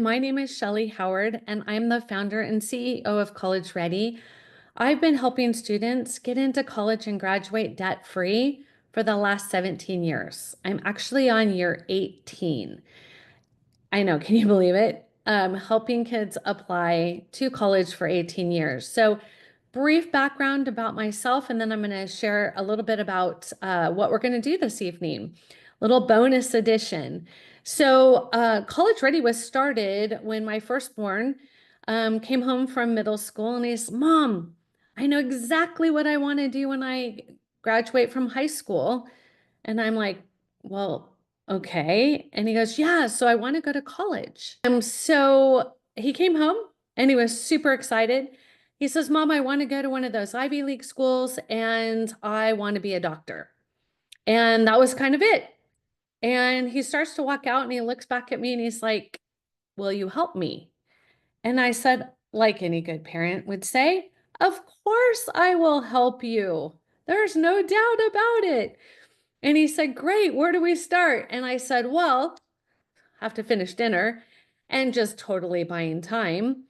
My name is Shelley Howard, and I'm the founder and CEO of College Ready. I've been helping students get into college and graduate debt-free for the last 17 years. I'm actually on year 18. I know, can you believe it? Helping kids apply to college for 18 years. So, brief background about myself, and then I'm going to share a little bit about what we're going to do this evening. Little bonus edition. So, College Ready was started when my firstborn came home from middle school, and he's, Mom, I know exactly what I want to do when I graduate from high school. And I'm like, well, okay. And he goes, yeah, so I want to go to college. So he came home and he was super excited. He says, Mom, I want to go to one of those Ivy League schools and I want to be a doctor. And that was kind of it. And he starts to walk out and he looks back at me and he's like, will you help me? And I said, like any good parent would say, of course I will help you. There's no doubt about it. And he said, great, where do we start? And I said, well, have to finish dinner and just totally buying time.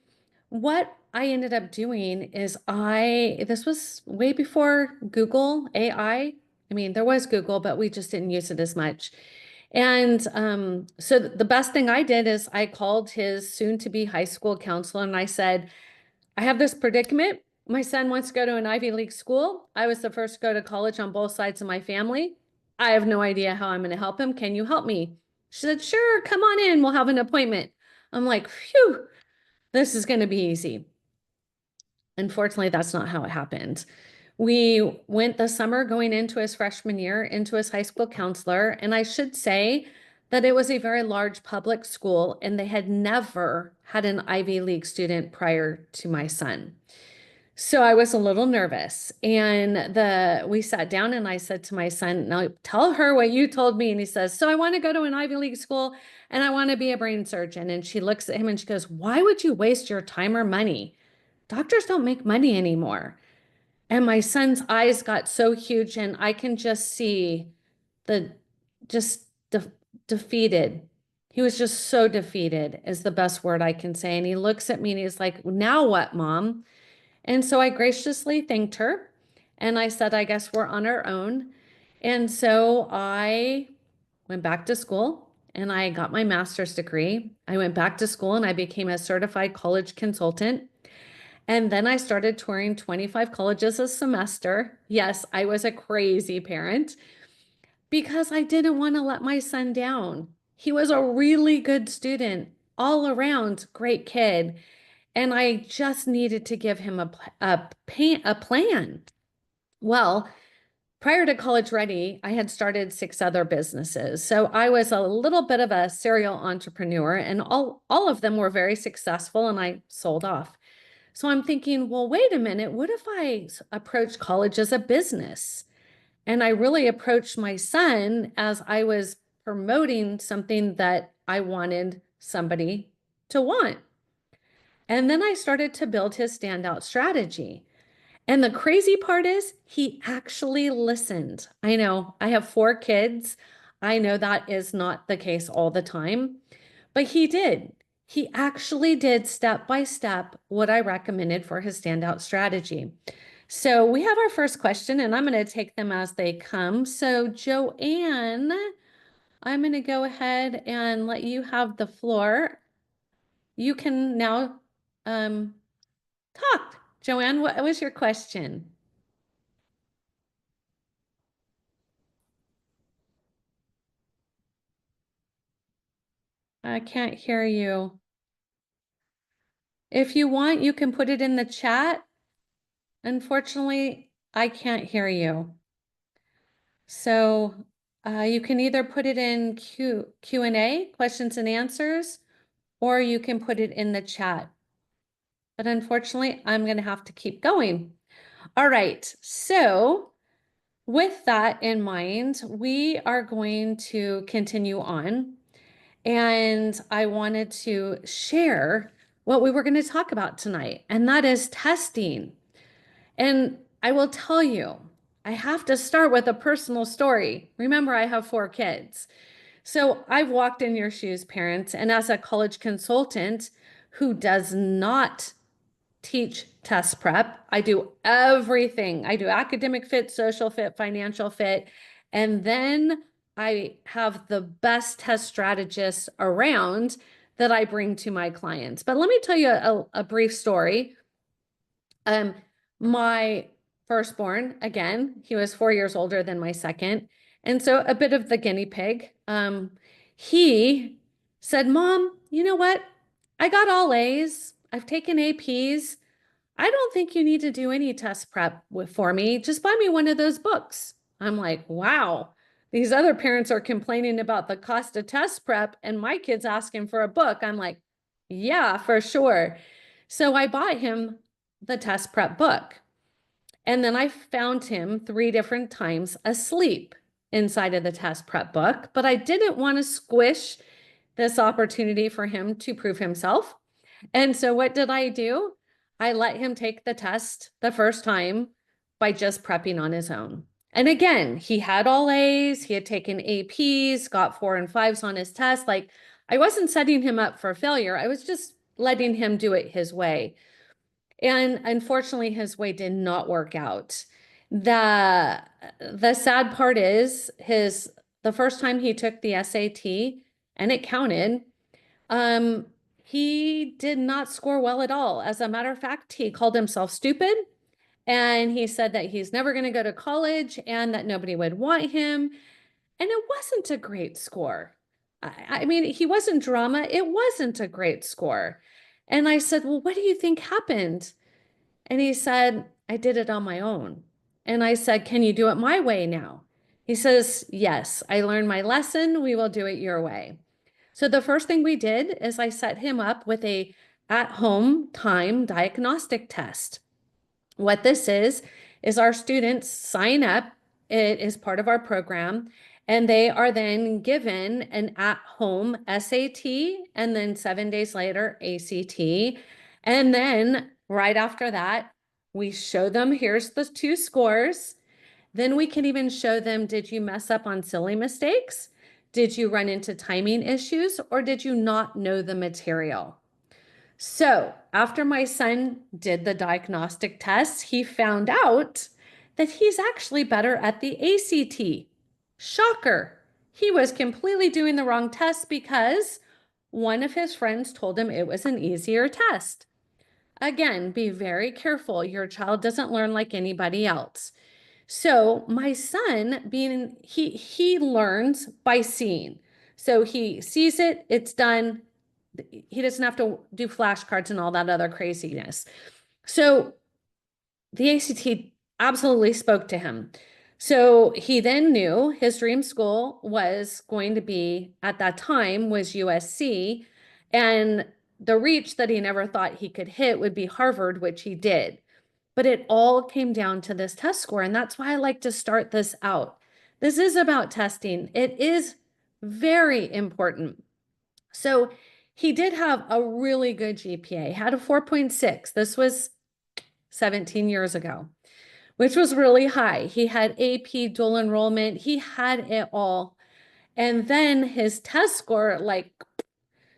What I ended up doing is this was way before Google AI. I mean, there was Google, but we just didn't use it as much. And so the best thing I did is I called his soon to be high school counselor and I said, I have this predicament. My son wants to go to an Ivy League school. I was the first to go to college on both sides of my family. I have no idea how I'm going to help him. Can you help me? She said, sure, come on in. We'll have an appointment. I'm like, phew, this is going to be easy. Unfortunately, that's not how it happened. We went the summer going into his freshman year into his high school counselor. And I should say that it was a very large public school and they had never had an Ivy League student prior to my son. So I was a little nervous and we sat down and I said to my son, now tell her what you told me. And he says, so I want to go to an Ivy League school and I want to be a brain surgeon. And she looks at him and she goes, why would you waste your time or money? Doctors don't make money anymore. And my son's eyes got so huge and I can just see the just defeated. He was just so defeated is the best word I can say. And he looks at me and he's like, now what, Mom? And so I graciously thanked her and I said, I guess we're on our own. And so I went back to school and I got my master's degree. I went back to school and I became a certified college consultant. And then I started touring 25 colleges a semester. Yes, I was a crazy parent because I didn't want to let my son down. He was a really good student, all around great kid. And I just needed to give him a plan. Well, prior to College Ready, I had started 6 other businesses. So I was a little bit of a serial entrepreneur and all of them were very successful and I sold off. So I'm thinking, well, wait a minute, what if I approach college as a business? And I really approached my son as I was promoting something that I wanted somebody to want. And then I started to build his standout strategy. And the crazy part is he actually listened. I know I have 4 kids. I know that is not the case all the time, but he did. He actually did step by step what I recommended for his standout strategy. So we have our first question and I'm going to take them as they come. So Joanne, I'm going to go ahead and let you have the floor. You can now um, talk. Joanne, what was your question? I can't hear you. If you want, you can put it in the chat. Unfortunately, I can't hear you. So you can either put it in Q&A, questions and answers, or you can put it in the chat. But unfortunately, I'm going to have to keep going. All right, so with that in mind, we are going to continue on. And I wanted to share what we were going to talk about tonight, and that is testing. And I will tell you, I have to start with a personal story. Remember, I have 4 kids. So I've walked in your shoes, parents, and as a college consultant who does not teach test prep, I do everything. I do academic fit, social fit, financial fit, and then I have the best test strategists around that I bring to my clients. But let me tell you a brief story. Um, my firstborn, again, he was 4 years older than my second. And so a bit of the guinea pig. He said, Mom, you know what? I got all A's. I've taken APs. I don't think you need to do any test prep for me. Just buy me one of those books. I'm like, wow, these other parents are complaining about the cost of test prep, and my kid's asking for a book. I'm like, yeah, for sure. So I bought him the test prep book. And then I found him 3 different times asleep inside of the test prep book, but I didn't want to squish this opportunity for him to prove himself. And so what did I do? I let him take the test the first time by just prepping on his own. And again, he had all A's, he had taken APs, got 4 and 5s on his test. Like, I wasn't setting him up for failure. I was just letting him do it his way. And unfortunately, his way did not work out. The sad part is the first time he took the SAT and it counted, um, he did not score well at all. As a matter of fact, he called himself stupid and he said that he's never going to go to college and that nobody would want him. And it wasn't a great score. I mean, he wasn't drama. It wasn't a great score. And I said, well, what do you think happened? And he said, I did it on my own. And I said, can you do it my way now? He says, yes, I learned my lesson. We will do it your way. So the first thing we did is I set him up with a at-home time diagnostic test. What this is our students sign up. It is part of our program, and they are then given an at-home SAT, and then 7 days later, ACT. And then right after that, we show them, here's the 2 scores. Then we can even show them, did you mess up on silly mistakes? Did you run into timing issues, or did you not know the material? So after my son did the diagnostic tests, he found out that he's actually better at the ACT. Shocker. He was completely doing the wrong test because one of his friends told him it was an easier test. Again, be very careful. Your child doesn't learn like anybody else. So my son, he learns by seeing. So he sees it, it's done. He doesn't have to do flashcards and all that other craziness. So the ACT absolutely spoke to him. So he then knew his dream school was going to be, at that time, was USC. And the reach that he never thought he could hit would be Harvard, which he did. But it all came down to this test score. And that's why I like to start this out. This is about testing. It is very important. So he did have a really good GPA, had a 4.6. This was 17 years ago, which was really high. He had AP, dual enrollment. He had it all. And then his test score,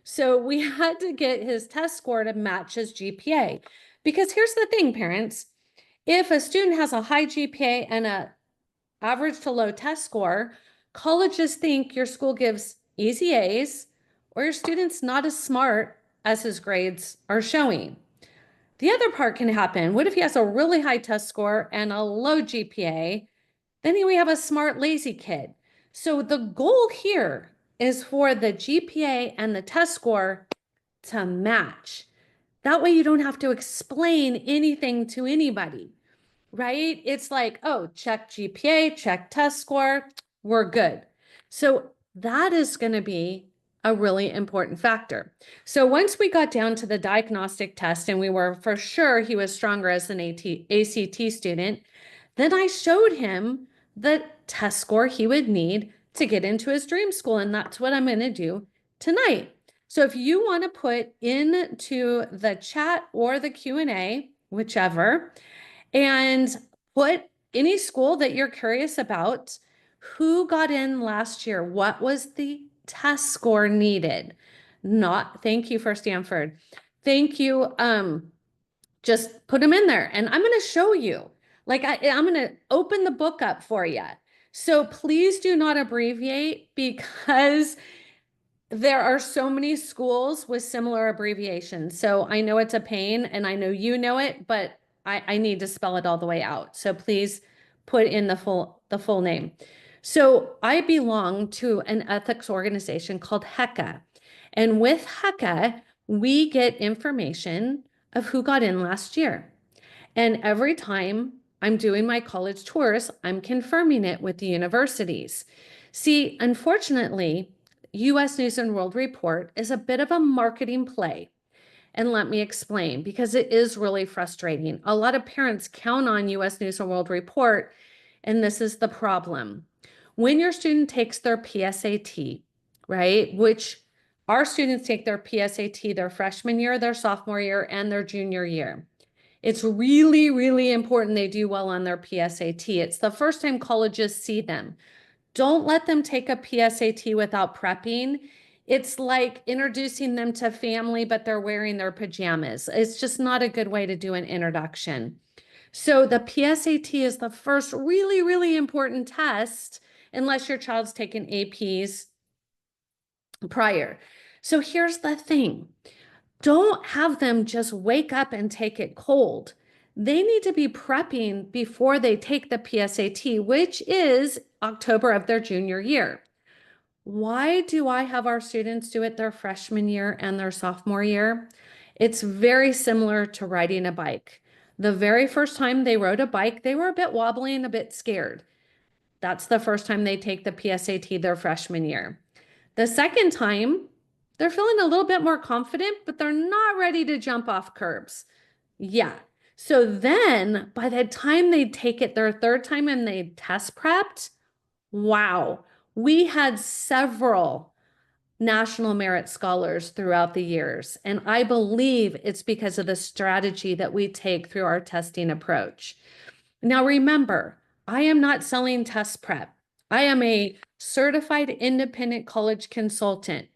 so we had to get his test score to match his GPA. Because here's the thing, parents. If a student has a high GPA and a average to low test score, colleges think your school gives easy A's or your student's not as smart as his grades are showing. The other part can happen. What if he has a really high test score and a low GPA? Then we have a smart, lazy kid. So the goal here is for the GPA and the test score to match. That way you don't have to explain anything to anybody, right? It's like, oh, check GPA, check test score, we're good. So that is going to be a really important factor. So once we got down to the diagnostic test and we were for sure he was stronger as an ACT student, then I showed him the test score he would need to get into his dream school. And that's what I'm going to do tonight. So if you want to put into the chat or the Q&A, whichever, and put any school that you're curious about, who got in last year? What was the test score needed. Not, thank you for Stanford. Thank you. Just put them in there and I'm going to show you. Like I'm going to open the book up for you. So please do not abbreviate because there are so many schools with similar abbreviations. So I know it's a pain and I know you know it, but I need to spell it all the way out. So please put in the full name. So I belong to an ethics organization called HECA. And with HECA, we get information of who got in last year. And every time I'm doing my college tours, I'm confirming it with the universities. See, unfortunately, US News and World Report is a bit of a marketing play. And let me explain, because it is really frustrating. A lot of parents count on US News and World Report, and this is the problem. When your student takes their PSAT, right, which our students take their PSAT their freshman year, their sophomore year, and their junior year. It's really, really important they do well on their PSAT. It's the first time colleges see them. Don't let them take a PSAT without prepping. It's like introducing them to family, but they're wearing their pajamas. It's just not a good way to do an introduction. So the PSAT is the first really, really important test, unless your child's taken APs prior. So here's the thing. Don't have them just wake up and take it cold. They need to be prepping before they take the PSAT, which is October of their junior year. Why do I have our students do it their freshman year and their sophomore year? It's very similar to riding a bike. The very first time they rode a bike, they were a bit wobbly and a bit scared. That's the first time they take the PSAT their freshman year. The second time, they're feeling a little bit more confident, but they're not ready to jump off curbs. Yeah. So then by the time they take it their third time and they test prepped, wow, we had several national merit scholars throughout the years. And I believe it's because of the strategy that we take through our testing approach. Now, remember, I am not selling test prep. I am a certified independent college consultant.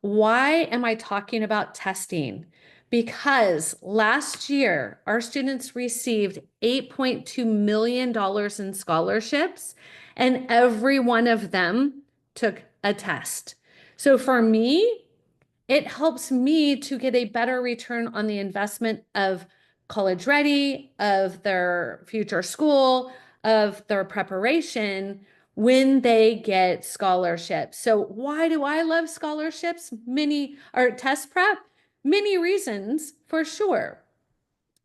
Why am I talking about testing? Because last year, our students received $8.2 million in scholarships, and every one of them took a test. So for me, it helps me to get a better return on the investment of college ready, of their future school, of their preparation when they get scholarships. So why do I love scholarships? Many, or test prep? Many reasons for sure.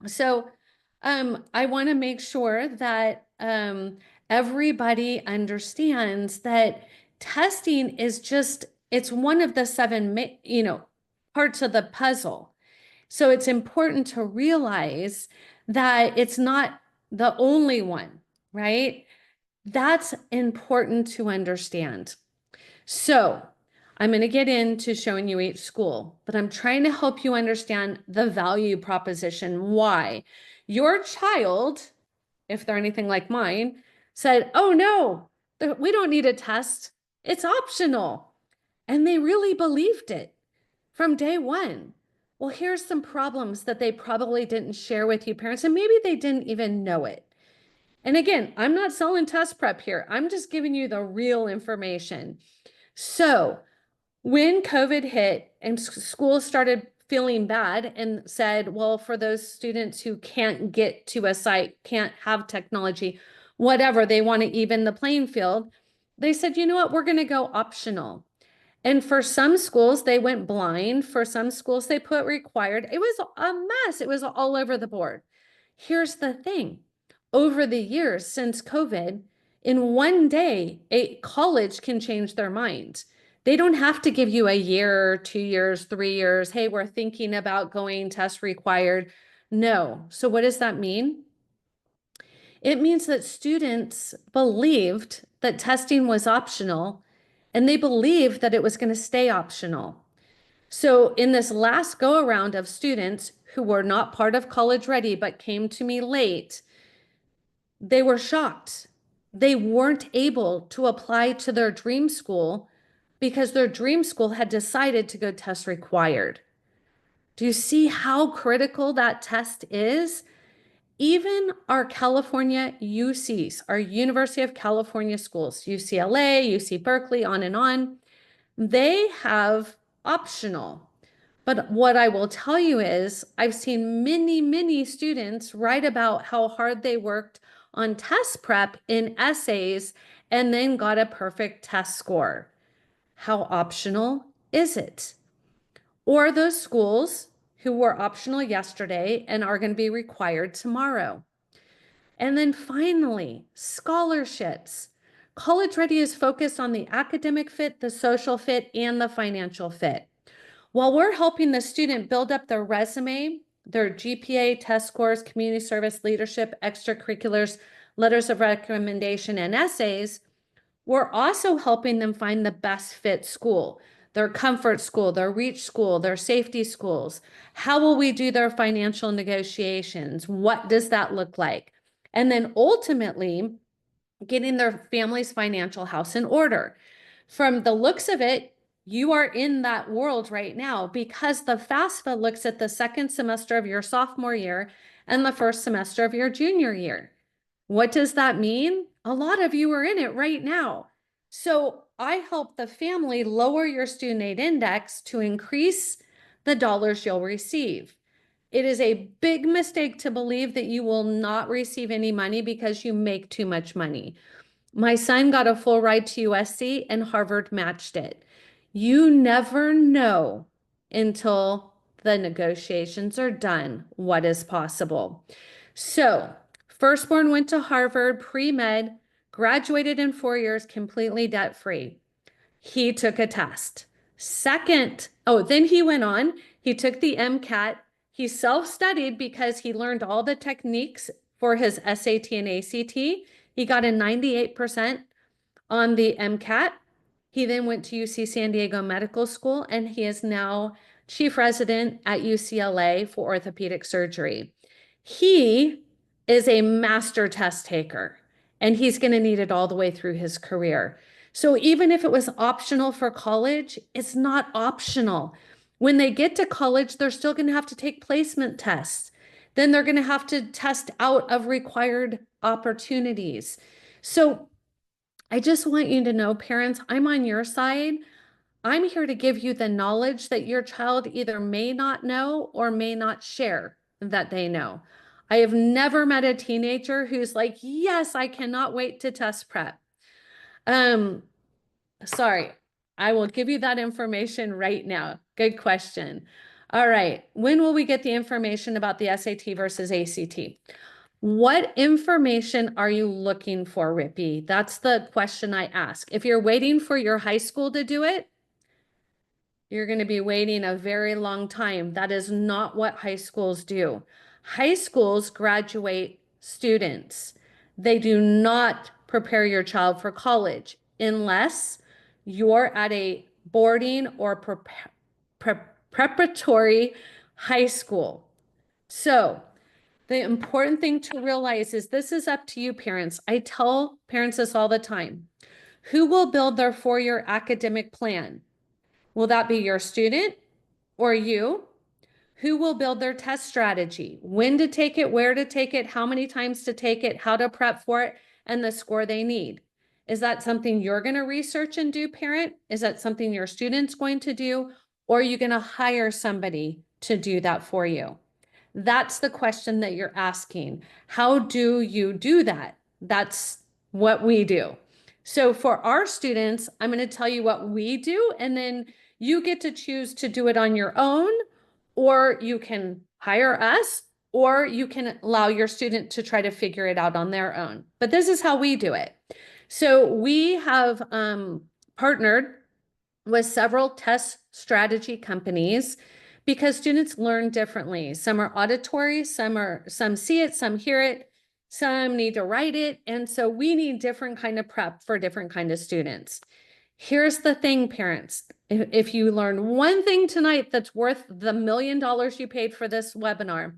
So I want to make sure that everybody understands that testing is just, it's one of the seven, parts of the puzzle. So it's important to realize that it's not the only one, right? That's important to understand. So I'm going to get into showing you each school, but I'm trying to help you understand the value proposition. Why? Your child, if they're anything like mine, said, oh no, we don't need a test. It's optional. And they really believed it from day one. Well, here's some problems that they probably didn't share with you parents, and maybe they didn't even know it. And again, I'm not selling test prep here. I'm just giving you the real information. So when COVID hit and schools started feeling bad and said, well, for those students who can't get to a site, can't have technology, whatever, they want to even the playing field, they said, you know what, we're going to go optional. And for some schools, they went blind. For some schools, they put required. It was a mess. It was all over the board. Here's the thing. Over the years since COVID, in one day, a college can change their mind. They don't have to give you a year, 2 years, 3 years. Hey, we're thinking about going test required. No. So what does that mean? It means that students believed that testing was optional and they believed that it was going to stay optional. So in this last go around of students who were not part of College Ready but came to me late, they were shocked. They weren't able to apply to their dream school because their dream school had decided to go test required. Do you see how critical that test is? Even our California UCs, our University of California schools, UCLA, UC Berkeley, on and on, they have optional. But what I will tell you is I've seen many, many students write about how hard they worked on test prep in essays and then got a perfect test score. How optional is it? Or those schools who were optional yesterday and are going to be required tomorrow. And then finally, scholarships. College Ready is focused on the academic fit, the social fit, and the financial fit. While we're helping the student build up their resume, their GPA, test scores, community service, leadership, extracurriculars, letters of recommendation, and essays, we're also helping them find the best fit school, their comfort school, their reach school, their safety schools. How will we do their financial negotiations? What does that look like? And then ultimately, getting their family's financial house in order. From the looks of it, you are in that world right now because the FAFSA looks at the second semester of your sophomore year and the first semester of your junior year. What does that mean? A lot of you are in it right now. So I help the family lower your student aid index to increase the dollars you'll receive. It is a big mistake to believe that you will not receive any money because you make too much money. My son got a full ride to USC and Harvard matched it. You never know until the negotiations are done what is possible. So, firstborn went to Harvard, pre-med, graduated in 4 years, completely debt-free. He took a test. Then he went on, he took the MCAT. He self-studied because he learned all the techniques for his SAT and ACT. He got a 98% on the MCAT. He then went to UC San Diego Medical School, and he is now chief resident at UCLA for orthopedic surgery. He is a master test taker, and he's going to need it all the way through his career. So even if it was optional for college, it's not optional. When they get to college, they're still going to have to take placement tests. Then they're going to have to test out of required opportunities. So I just want you to know, parents, I'm on your side. I'm here to give you the knowledge that your child either may not know or may not share that they know. I have never met a teenager who's like, yes, I cannot wait to test prep. Sorry, I will give you that information right now. Good question. All right, when will we get the information about the SAT versus ACT? What information are you looking for, Rippy? That's the question I ask. If you're waiting for your high school to do it, you're going to be waiting a very long time. That is not what high schools do. High schools graduate students. They do not prepare your child for college unless you're at a boarding or preparatory high school. So the important thing to realize is this is up to you, parents. I tell parents this all the time. Who will build their 4-year academic plan? Will that be your student or you? Who will build their test strategy? When to take it, where to take it, how many times to take it, how to prep for it, and the score they need? Is that something you're going to research and do, parent? Is that something your student's going to do? Or are you going to hire somebody to do that for you? That's the question that you're asking. How do you do that? That's what we do. So for our students, I'm going to tell you what we do, and then you get to choose to do it on your own, or you can hire us, or you can allow your student to try to figure it out on their own. But this is how we do it. So we have partnered with several test strategy companies because students learn differently. Some are auditory, some see it, some hear it, some need to write it. And so we need different kind of prep for different kind of students. Here's the thing, parents. If you learn one thing tonight that's worth the $1 million you paid for this webinar,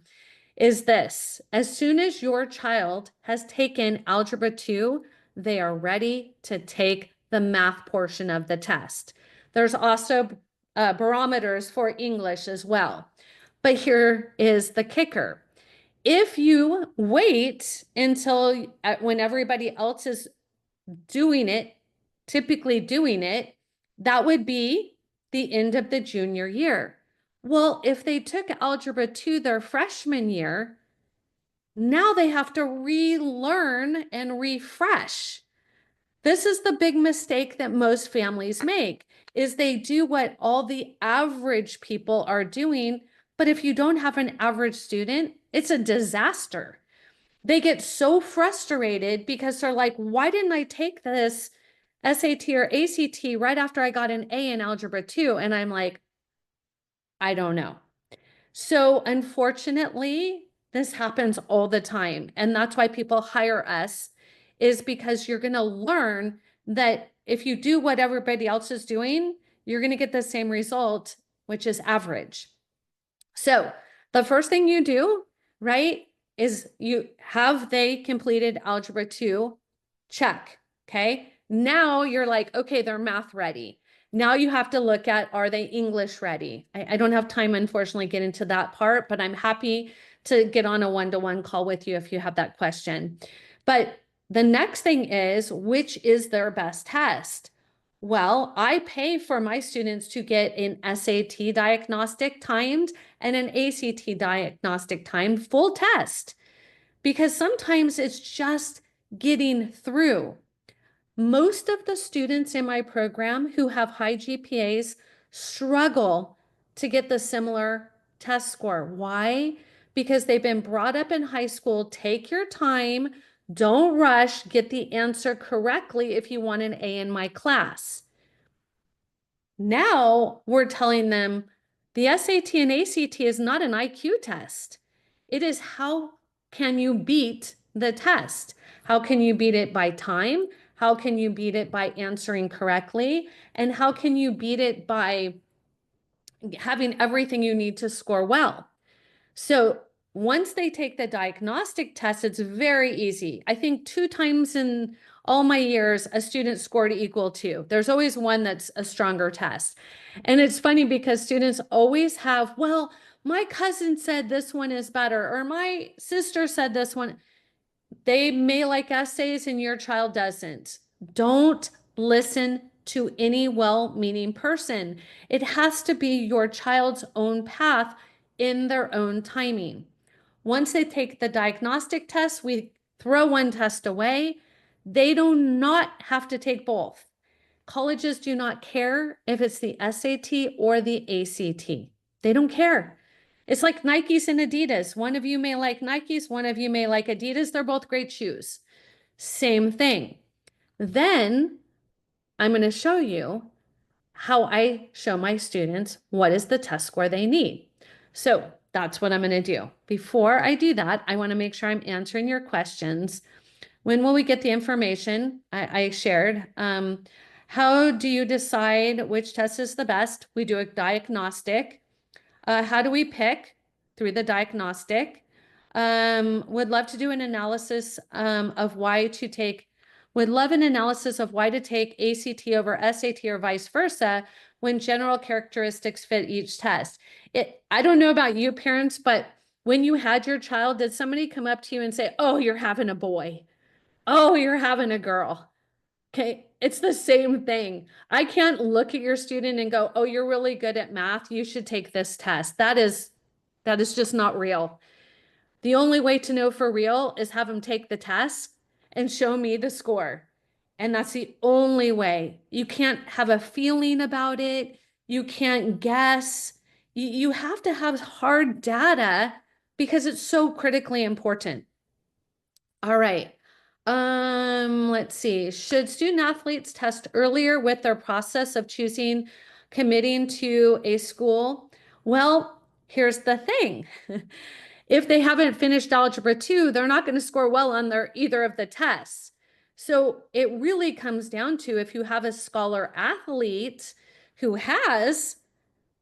is this: as soon as your child has taken Algebra 2, they are ready to take the math portion of the test. There's also barometers for English as well. But here is the kicker. If you wait until when everybody else is doing it, typically doing it, that would be the end of the junior year. Well, if they took Algebra 2 their freshman year, now they have to relearn and refresh. This is the big mistake that most families make, is they do what all the average people are doing, but if you don't have an average student, it's a disaster. They get so frustrated because they're like, why didn't I take this SAT or ACT right after I got an A in Algebra 2? And I'm like, I don't know. So unfortunately, this happens all the time. And that's why people hire us, is because you're going to learn that if you do what everybody else is doing, you're going to get the same result, which is average. So the first thing you do, right, is they completed Algebra 2? Check. Okay. Now you're like, okay, they're math ready. Now you have to look at, are they English ready? I don't have time, unfortunately, get into that part, but I'm happy to get on a one-to-one call with you if you have that question. But the next thing is, which is their best test? Well, I pay for my students to get an SAT diagnostic timed and an ACT diagnostic timed full test, because sometimes it's just getting through. Most of the students in my program who have high GPAs struggle to get the similar test score. Why? Because they've been brought up in high school, take your time, don't rush, get the answer correctly if you want an A in my class. Now we're telling them the SAT and ACT is not an IQ test. It is how can you beat the test? How can you beat it by time? How can you beat it by answering correctly? And how can you beat it by having everything you need to score well? So once they take the diagnostic test, it's very easy. I think 2 times in all my years, a student scored equal to. There's always one that's a stronger test. And it's funny because students always have, well, my cousin said this one is better, or my sister said this one. They may like essays and your child doesn't. Don't listen to any well-meaning person. It has to be your child's own path in their own timing. Once they take the diagnostic test, we throw one test away. They do not have to take both. Colleges do not care if it's the SAT or the ACT. They don't care. It's like Nikes and Adidas. One of you may like Nikes, one of you may like Adidas. They're both great shoes. Same thing. Then I'm going to show you how I show my students what is the test score they need. So that's what I'm going to do. Before I do that, I want to make sure I'm answering your questions. When will we get the information I shared? How do you decide which test is the best? We do a diagnostic. How do we pick? Through the diagnostic. Would love to do an analysis of why to take, would love an analysis of why to take ACT over SAT or vice versa when general characteristics fit each test. I don't know about you parents, but when you had your child, did somebody come up to you and say, oh, you're having a boy? Oh, you're having a girl? Okay, it's the same thing. I can't look at your student and go, oh, you're really good at math. You should take this test. That is just not real. The only way to know for real is have them take the test and show me the score. And that's the only way. You can't have a feeling about it. You can't guess. You have to have hard data because it's so critically important. All right. Let's see. Should student athletes test earlier with their process of committing to a school? Well, here's the thing. If they haven't finished Algebra 2, they're not going to score well on either of the tests. So it really comes down to, if you have a scholar athlete who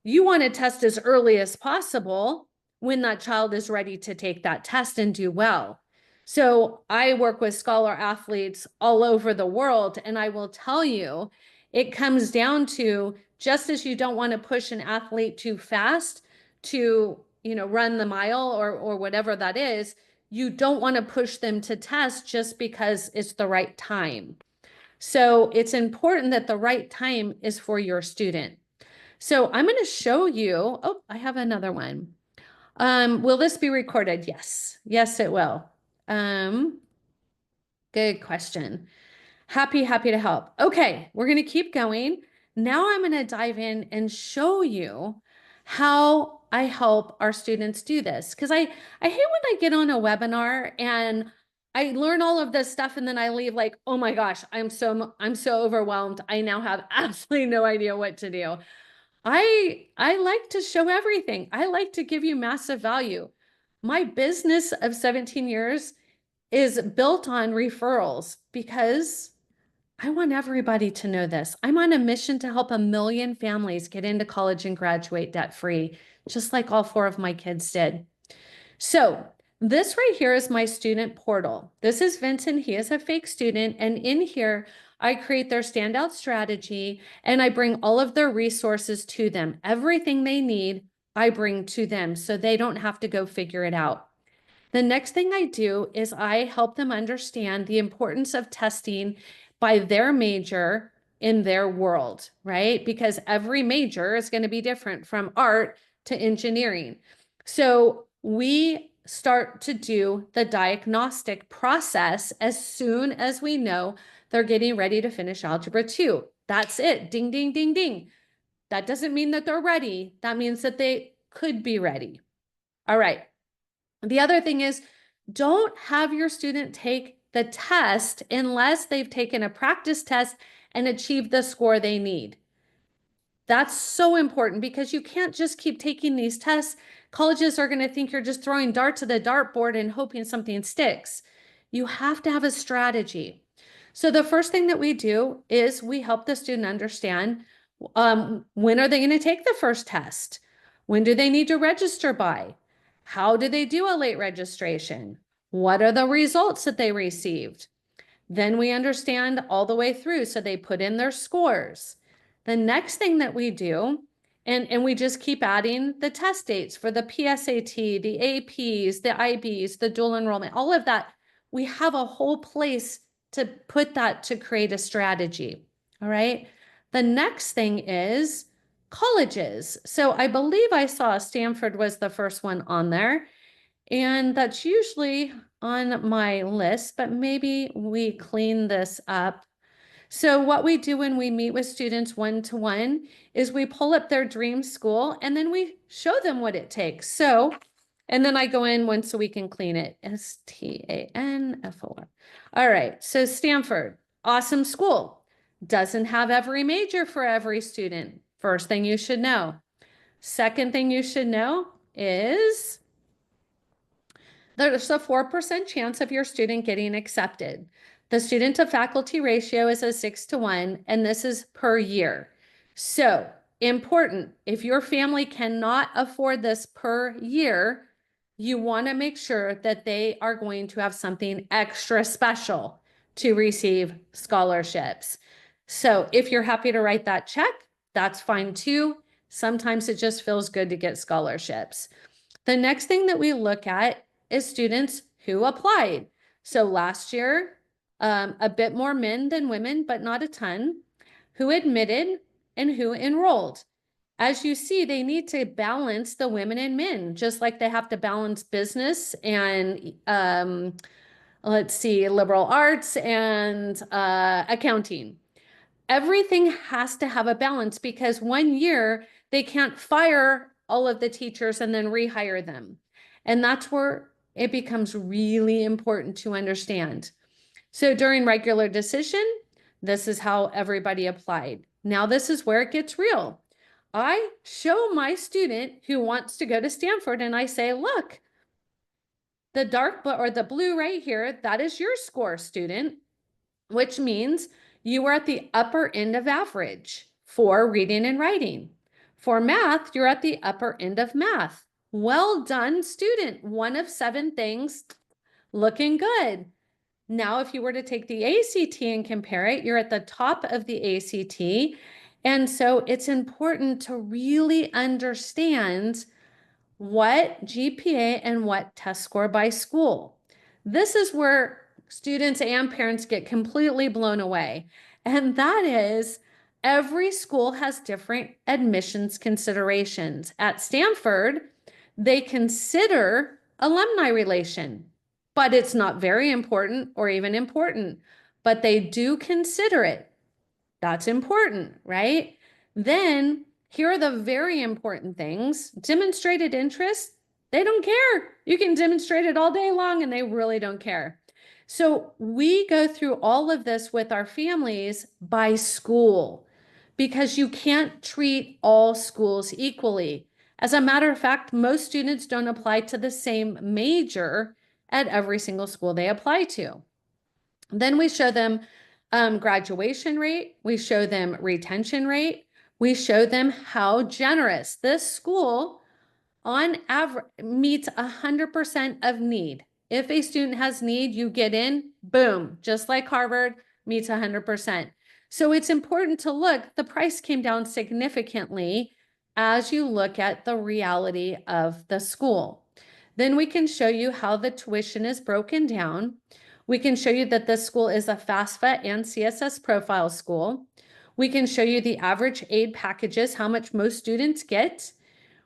you want to test as early as possible when that child is ready to take that test and do well. So I work with scholar athletes all over the world, and I will tell you, It comes down to, just as you don't want to push an athlete too fast to, run the mile or whatever that is, you don't want to push them to test just because it's the right time. So it's important that the right time is for your student. So I'm going to show you, oh, I have another one. Will this be recorded? Yes. Yes, it will. Good question. Happy to help. Okay, we're going to keep going. Now I'm going to dive in and show you how I help our students do this. Because I hate when I get on a webinar and I learn all of this stuff and then I leave like, oh my gosh, I'm so overwhelmed. I now have absolutely no idea what to do. I like to show everything. I like to give you massive value. My business of 17 years is built on referrals because I want everybody to know this. I'm on a mission to help 1 million families get into college and graduate debt-free, just like all 4 of my kids did. So this right here is my student portal. This is Vincent. He is a fake student. And in here, I create their standout strategy and I bring all of their resources to them. Everything they need, I bring to them so they don't have to go figure it out. The next thing I do is I help them understand the importance of testing by their major in their world, right? Because every major is going to be different from art to engineering. So we start to do the diagnostic process as soon as we know they're getting ready to finish Algebra 2. That's it. Ding, ding, ding, ding. That doesn't mean that they're ready. That means that they could be ready. All right. The other thing is, don't have your student take the test unless they've taken a practice test and achieved the score they need. That's so important because you can't just keep taking these tests. Colleges are going to think you're just throwing darts at the dartboard and hoping something sticks. You have to have a strategy. So the first thing that we do is we help the student understand when are they going to take the first test? When do they need to register by? How do they do a late registration? What are the results that they received? Then we understand all the way through. So they put in their scores. The next thing that we do, and we just keep adding the test dates for the PSAT, the APs, the IBs, the dual enrollment, all of that. We have a whole place to put that to create a strategy. All right. The next thing is colleges. So I believe I saw Stanford was the first one on there. And that's usually on my list, but maybe we clean this up. So what we do when we meet with students one-to-one is we pull up their dream school and then we show them what it takes. So, and then I go in once a week and clean it. Stanford. All right, so Stanford, awesome school. Doesn't have every major for every student. First thing you should know. Second thing you should know is there's a 4% chance of your student getting accepted. The student to faculty ratio is a 6-to-1, and this is per year. So important, if your family cannot afford this per year, you want to make sure that they are going to have something extra special to receive scholarships. So if you're happy to write that check, that's fine too. Sometimes it just feels good to get scholarships. The next thing that we look at is students who applied. So last year, a bit more men than women, but not a ton, who admitted and who enrolled. As you see, they need to balance the women and men, just like they have to balance business and let's see, liberal arts and accounting. Everything has to have a balance because 1 year they can't fire all of the teachers and then rehire them. And that's where it becomes really important to understand. So during regular decision, this is how everybody applied. Now this is where it gets real. I show my student who wants to go to Stanford and I say, look, the dark or the blue right here, that is your score, student, which means you are at the upper end of average for reading and writing. For math, you're at the upper end of math. Well done, student. 1 of 7 things, looking good. Now, if you were to take the ACT and compare it, you're at the top of the ACT. And so it's important to really understand what GPA and what test score by school. This is where students and parents get completely blown away. And that is every school has different admissions considerations. At Stanford, they consider alumni relation, but it's not very important or even important, but they do consider it. That's important, right? Then here are the very important things. Demonstrated interest, they don't care. You can demonstrate it all day long and they really don't care. So we go through all of this with our families by school because you can't treat all schools equally. As a matter of fact, most students don't apply to the same major at every single school they apply to. Then we show them graduation rate. We show them retention rate. We show them how generous this school on average meets 100% of need. If a student has need, you get in, boom, just like Harvard meets 100%. So it's important to look, the price came down significantly as you look at the reality of the school. Then we can show you how the tuition is broken down. We can show you that this school is a FAFSA and CSS profile school. We can show you the average aid packages, how much most students get.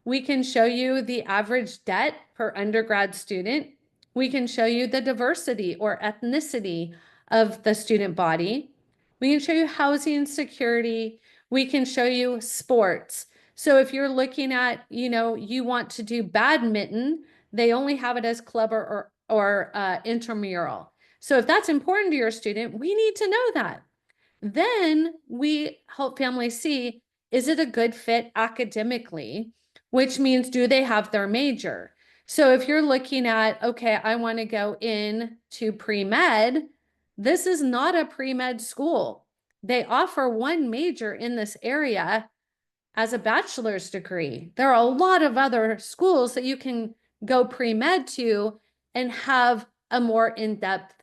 We can show you the average debt per undergrad student. We can show you the diversity or ethnicity of the student body. We can show you housing security. We can show you sports. So if you're looking at, you want to do badminton, they only have it as club or intramural. So if that's important to your student, we need to know that. Then we help families see, is it a good fit academically? Which means, do they have their major? So if you're looking at, okay, I want to go in to pre-med, this is not a pre-med school. They offer one major in this area as a bachelor's degree. There are a lot of other schools that you can go pre-med to and have a more in-depth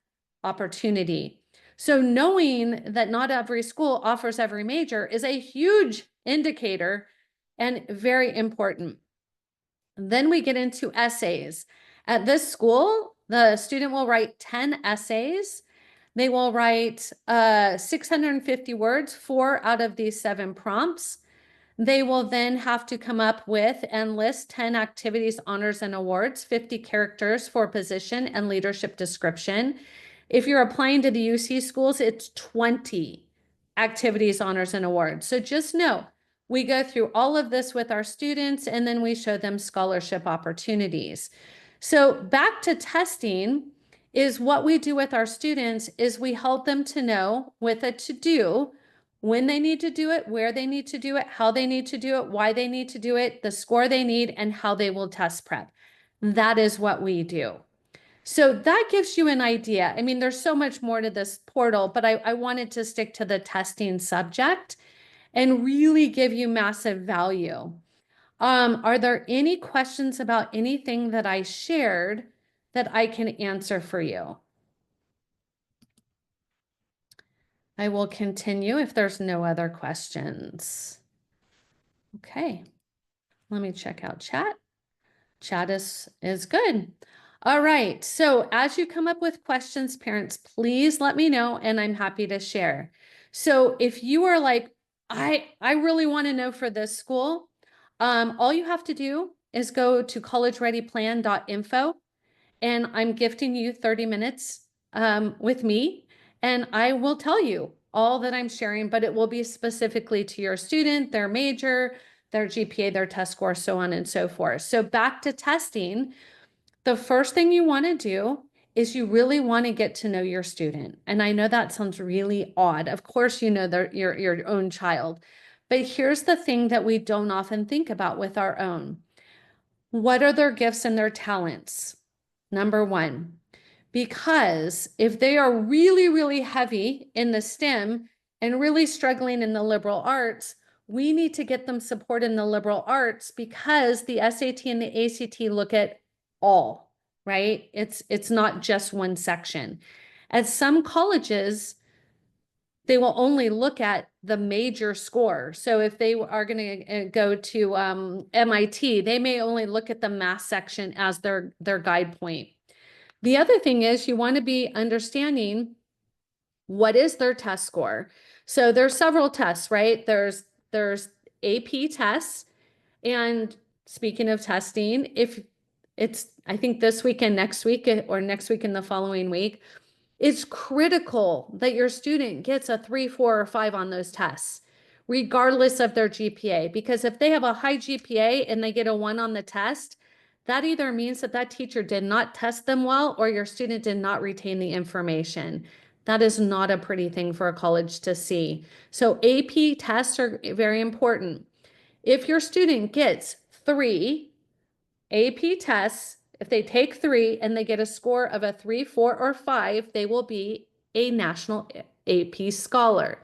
opportunity. So knowing that not every school offers every major is a huge indicator and very important. Then we get into essays. At this school, the student will write 10 essays. They will write 650 words, 4 out of these 7 prompts. They will then have to come up with and list 10 activities, honors, and awards, 50 characters for position and leadership description. If you're applying to the UC schools, it's 20 activities, honors, and awards. So just know, we go through all of this with our students, and then we show them scholarship opportunities. So back to testing is what we do with our students is we help them to know with a to-do when they need to do it, where they need to do it, how they need to do it, why they need to do it, the score they need, and how they will test prep. That is what we do. So that gives you an idea. I mean, there's so much more to this portal, but I wanted to stick to the testing subject and really give you massive value. Are there any questions about anything that I shared that I can answer for you? I will continue if there's no other questions. Okay, let me check out chat. Chat is good. All right, so as you come up with questions, parents, please let me know and I'm happy to share. So if you are like, I really want to know for this school, all you have to do is go to collegereadyplan.info and I'm gifting you 30 minutes with me, and I will tell you all that I'm sharing, but it will be specifically to your student, their major, their GPA, their test score, so on and so forth. So back to testing, the first thing you want to do is you really want to get to know your student. And I know that sounds really odd. Of course, you know your own child, but here's the thing that we don't often think about with our own. What are their gifts and their talents? Number one, because if they are really, really heavy in the STEM and really struggling in the liberal arts, we need to get them support in the liberal arts because the SAT and the ACT look at all, right? It's not just one section. At some colleges, they will only look at the major score. So if they are going to go to MIT, they may only look at the math section as their guide point. The other thing is you want to be understanding what is their test score. So there's several tests, right? There's AP tests. And speaking of testing, if it's, I think this weekend, next week, or next week and the following week, it's critical that your student gets a 3, 4, or 5 on those tests, regardless of their GPA. Because if they have a high GPA and they get a 1 on the test, that either means that that teacher did not test them well or your student did not retain the information. That is not a pretty thing for a college to see. So AP tests are very important. If your student gets 3 AP tests, if they take 3 and they get a score of a 3, 4, or 5, they will be a national AP scholar.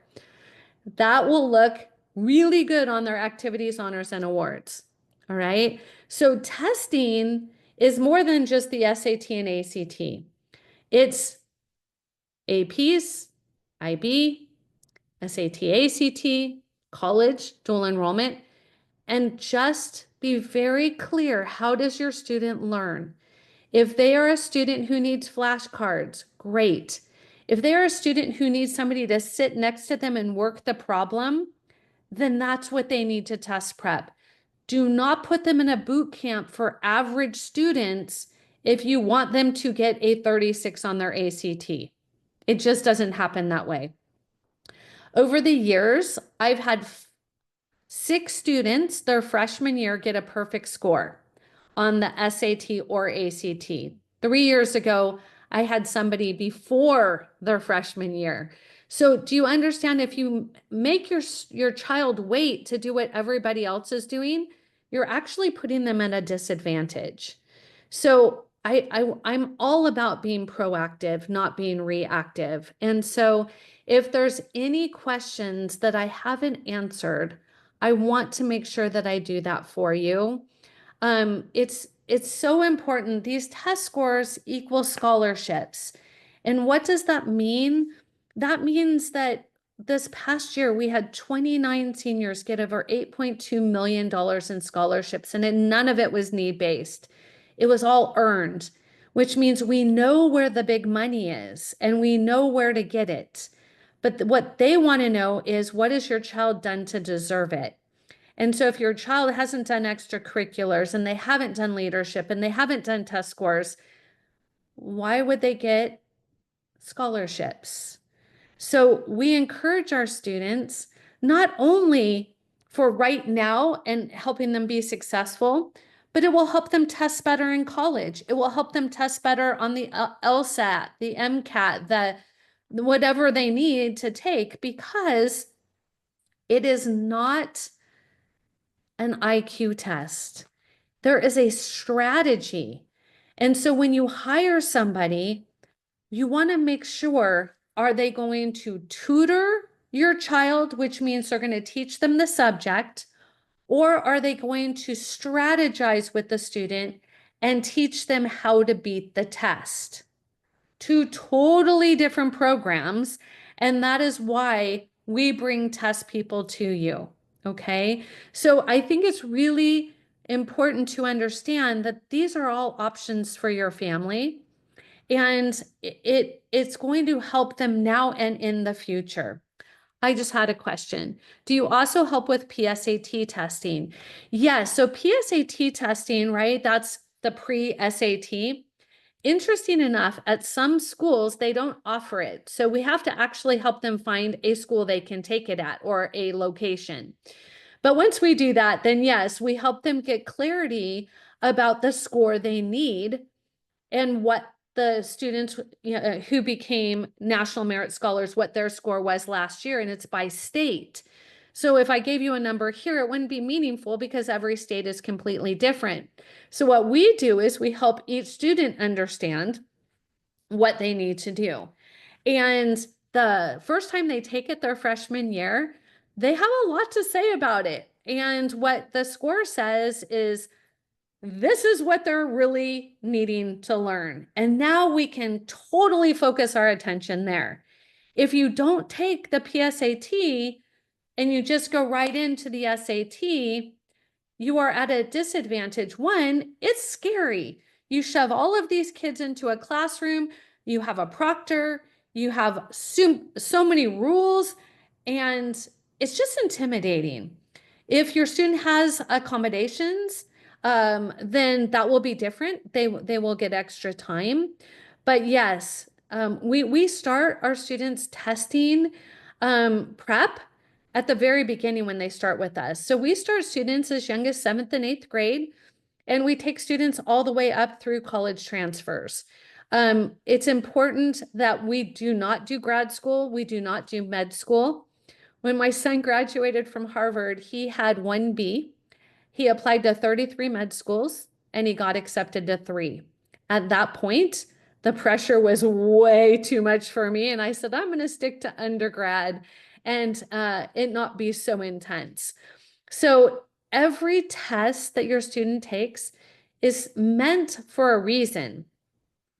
That will look really good on their activities, honors, and awards. All right. So testing is more than just the SAT and ACT. It's APs, IB, SAT, ACT, college, dual enrollment, and just be very clear. How does your student learn? If they are a student who needs flashcards, great. If they're a student who needs somebody to sit next to them and work the problem, then that's what they need to test prep. Do not put them in a boot camp for average students if you want them to get a 36 on their ACT. It just doesn't happen that way. Over the years, I've had 6 students their freshman year get a perfect score on the SAT or ACT. 3 years ago, I had somebody before their freshman year. So do you understand, if you make your child wait to do what everybody else is doing, you're actually putting them at a disadvantage. So I'm all about being proactive, not being reactive. And so if there's any questions that I haven't answered, I want to make sure that I do that for you. It's so important. These test scores equal scholarships. And what does that mean? That means that this past year we had 29 seniors get over $8.2 million in scholarships, and none of it was need-based. It was all earned, which means we know where the big money is and we know where to get it. But what they want to know is, what has your child done to deserve it? And so if your child hasn't done extracurriculars and they haven't done leadership and they haven't done test scores, why would they get scholarships? So we encourage our students not only for right now and helping them be successful, but it will help them test better in college. It will help them test better on the LSAT, the MCAT, the whatever they need to take, because it is not an IQ test. There is a strategy. And so when you hire somebody, you want to make sure, are they going to tutor your child, which means they're going to teach them the subject, or are they going to strategize with the student and teach them how to beat the test? 2 totally different programs. And that is why we bring test people to you. Okay. So I think it's really important to understand that these are all options for your family, and it's going to help them now and in the future. I just had a question. Do you also help with PSAT testing? Yes. So PSAT testing, right? That's the pre-SAT. Interesting enough, at some schools, they don't offer it. So we have to actually help them find a school they can take it at, or a location. But once we do that, then yes, we help them get clarity about the score they need and what the students who became National Merit Scholars, what their score was last year, and it's by state. So if I gave you a number here, it wouldn't be meaningful because every state is completely different. So what we do is we help each student understand what they need to do. And the first time they take it their freshman year, they have a lot to say about it. And what the score says is this is what they're really needing to learn. And now we can totally focus our attention there. If you don't take the PSAT and you just go right into the SAT, you are at a disadvantage. One, it's scary. You shove all of these kids into a classroom, you have a proctor, you have so many rules, and it's just intimidating. If your student has accommodations, then that will be different. They will get extra time. But yes, we start our students testing prep at the very beginning when they start with us. So we start students as young as 7th and 8th grade, and we take students all the way up through college transfers. It's important that we do not do grad school. We do not do med school. When my son graduated from Harvard, he had 1B. He applied to 33 med schools and he got accepted to 3. At that point, the pressure was way too much for me. And I said, I'm going to stick to undergrad and it not be so intense. So every test that your student takes is meant for a reason,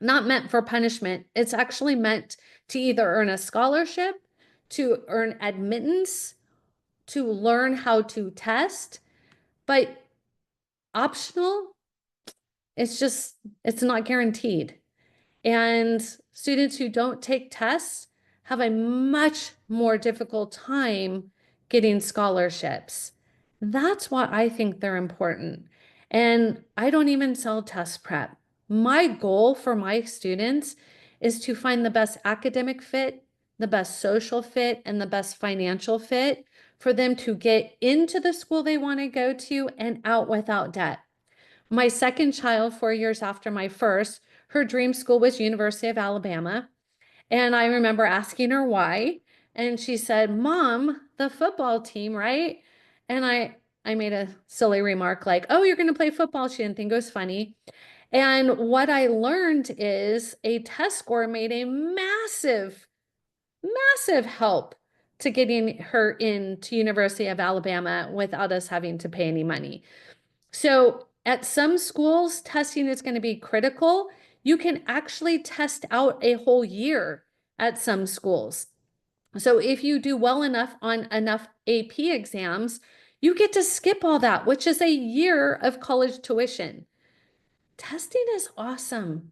not meant for punishment. It's actually meant to either earn a scholarship, to earn admittance, to learn how to test, but optional, it's not guaranteed. And students who don't take tests have a much more difficult time getting scholarships. That's why I think they're important. And I don't even sell test prep. My goal for my students is to find the best academic fit, the best social fit, and the best financial fit for them to get into the school they want to go to and out without debt. My second child, 4 years after my first, her dream school was University of Alabama. And I remember asking her why. And she said, Mom, the football team, right? And I made a silly remark like, oh, you're going to play football. She didn't think it was funny. And what I learned is a test score made a massive, massive help to getting her into University of Alabama without us having to pay any money. So at some schools, testing is going to be critical. You can actually test out a whole year at some schools. So if you do well enough on enough AP exams, you get to skip all that, which is a year of college tuition. Testing is awesome.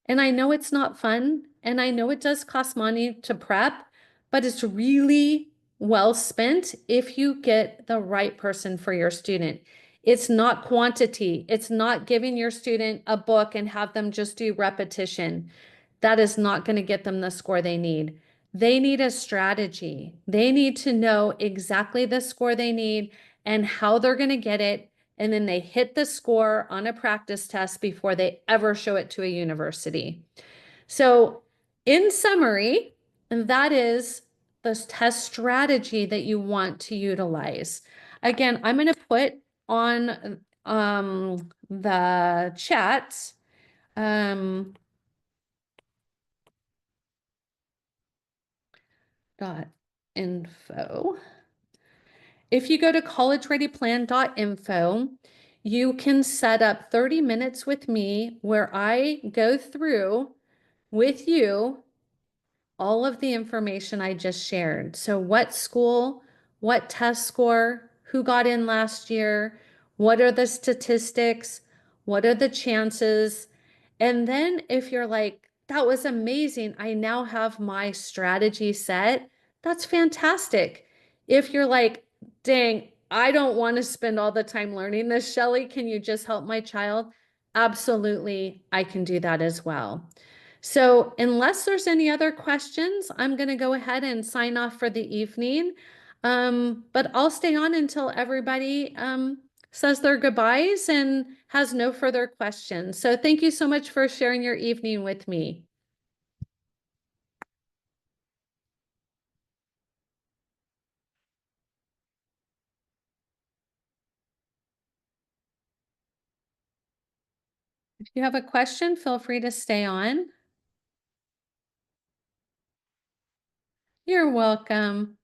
And I know it's not fun, and I know it does cost money to prep, but it's really well spent if you get the right person for your student. It's not quantity. It's not giving your student a book and have them just do repetition. That is not going to get them the score they need. They need a strategy. They need to know exactly the score they need and how they're going to get it. And then they hit the score on a practice test before they ever show it to a university. So in summary, that is the test strategy that you want to utilize. Again, I'm going to put on the chat .info. If you go to collegereadyplan.info, you can set up 30 minutes with me where I go through with you all of the information I just shared. So what school, what test score, who got in last year, what are the statistics, what are the chances? And then if you're like, that was amazing, I now have my strategy set, that's fantastic. If you're like, dang, I don't want to spend all the time learning this, Shelley, can you just help my child? Absolutely, I can do that as well. So unless there's any other questions, I'm going to go ahead and sign off for the evening. But I'll stay on until everybody says their goodbyes and has no further questions. So thank you so much for sharing your evening with me. If you have a question, feel free to stay on. You're welcome.